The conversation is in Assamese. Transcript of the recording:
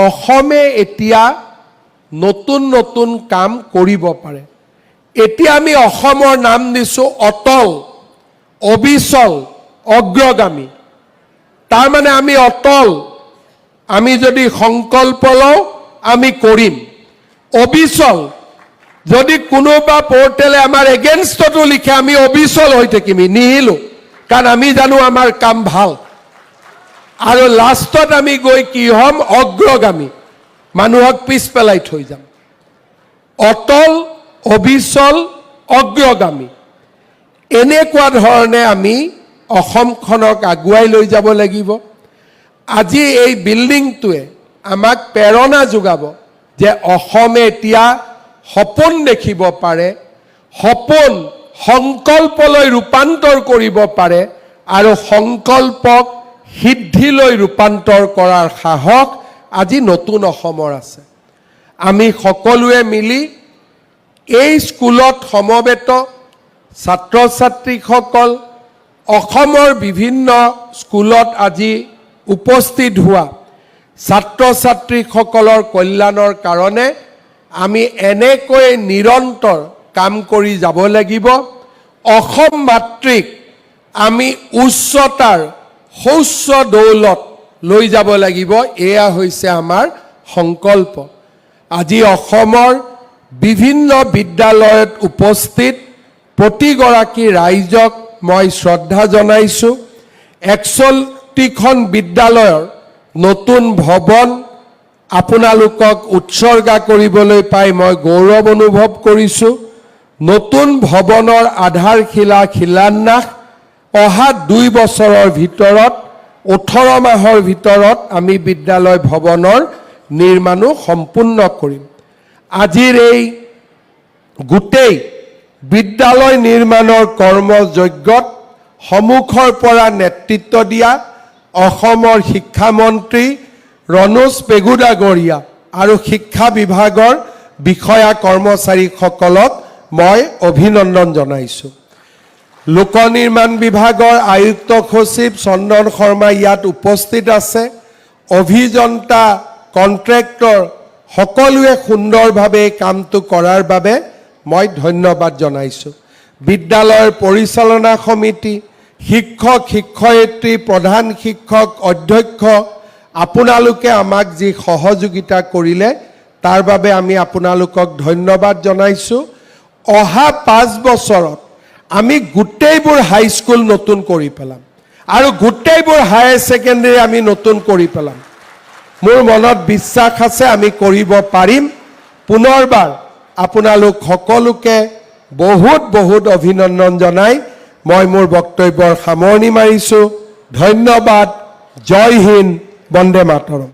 অসমে এতিয়া নতুন নতুন কাম কৰিব পাৰে। এতিয়া আমি অসমৰ নাম দিছোঁ অটল, অবিচল, অগ্ৰগামী। তাৰ মানে আমি অটল, আমি যদি সংকল্প লওঁ আমি কৰিম। অবিচল, যদি কোনোবা পৰ্টেলে আমাৰ এগেইনষ্টতো লিখে আমি অবিচল হৈ থাকিম, নিহিলো, কাৰণ আমি জানো আমাৰ কাম ভাল। আৰু লাষ্টত আমি গৈ কি হ'ম? অগ্ৰগামী, মানুহক পিছ পেলাই থৈ যাম। অটল, অবিচল, অগ্ৰগামী, এনেকুৱা ধৰণে আমি অসমখনক আগুৱাই লৈ যাব লাগিব। আজি এই বিল্ডিংটোৱে আমাক প্ৰেৰণা যোগাব যে অসমে এতিয়া সপোন দেখিব পাৰে, সপোন সংকল্পলৈ ৰূপান্তৰ কৰিব পাৰে, আৰু সংকল্পক সিদ্ধিলৈ ৰূপান্তৰ কৰাৰ সাহস আজি নতুন অসমৰ আছে। আমি সকলোৱে মিলি এই স্কুলত সমবেত ছাত্ৰ ছাত্ৰীসকল, অসমৰ বিভিন্ন স্কুলত আজি উপস্থিত হোৱা ছাত্ৰ ছাত্ৰীসকলৰ কল্যাণৰ কাৰণে আমি এনেকৈ নিৰন্তৰ কাম কৰি যাব লাগিব। অসম মাতৃক আমি উচ্চতাৰ সৌচ্চ দৌলত লৈ যাব লাগিব, এয়া হৈছে আমাৰ সংকল্প। আজি অসমৰ বিভিন্ন বিদ্যালয়ত উপস্থিত প্ৰতিগৰাকী ৰাইজক মই শ্ৰদ্ধা জনাইছোঁ। 61খন বিদ্যালয়ৰ নতুন ভৱন আপোনালোকক উৎসৰ্গা কৰিবলৈ পাই মই গৌৰৱ অনুভৱ কৰিছোঁ। নতুন ভৱনৰ আধাৰশিলা শিলান্যাস অহা 2 বছৰৰ ভিতৰত, 18 মাহৰ ভিতৰত আমি বিদ্যালয় ভৱনৰ নিৰ্মাণো সম্পূৰ্ণ কৰিম। আজিৰ এই গোটেই বিদ্যালয় নিৰ্মাণৰ কৰ্মযজ্ঞত সন্মুখৰ পৰা নেতৃত্ব দিয়া অসমৰ শিক্ষামন্ত্ৰী ৰণোজ পেগু ডাঙৰীয়া আৰু শিক্ষা বিভাগৰ বিষয়া কৰ্মচাৰীসকলক মই অভিনন্দন জনাইছোঁ। লোক নিৰ্মাণ বিভাগৰ আয়ুক্ত সচিব চন্দন শৰ্মা ইয়াত উপস্থিত আছে। অভিযন্তা, কণ্ট্ৰেক্টৰ সকলোৱে সুন্দৰভাৱে কামটো কৰাৰ বাবে মই ধন্যবাদ জনাইছোঁ। বিদ্যালয়ৰ পৰিচালনা সমিতি, শিক্ষক শিক্ষয়িত্ৰী, প্ৰধান শিক্ষক, অধ্যক্ষ, আপোনালোকে আমাক যি সহযোগিতা কৰিলে তাৰ বাবে আমি আপোনালোকক ধন্যবাদ জনাইছোঁ। অহা 5 বছৰত আমি গোটেইবোৰ হাইস্কুল নতুন কৰি পেলাম আৰু গোটেইবোৰ হায়াৰ ছেকেণ্ডেৰী আমি নতুন কৰি পেলাম। মোৰ মনত বিশ্বাস আছে আমি কৰিব পাৰিম। পুনৰবাৰ আপোনালোক সকলোকে বহুত বহুত অভিনন্দন জনাই মই মোৰ বক্তব্যৰ সামৰণি মাৰিছোঁ। ধন্যবাদ। জয় হিন্দ, বন্দে মাতৰম।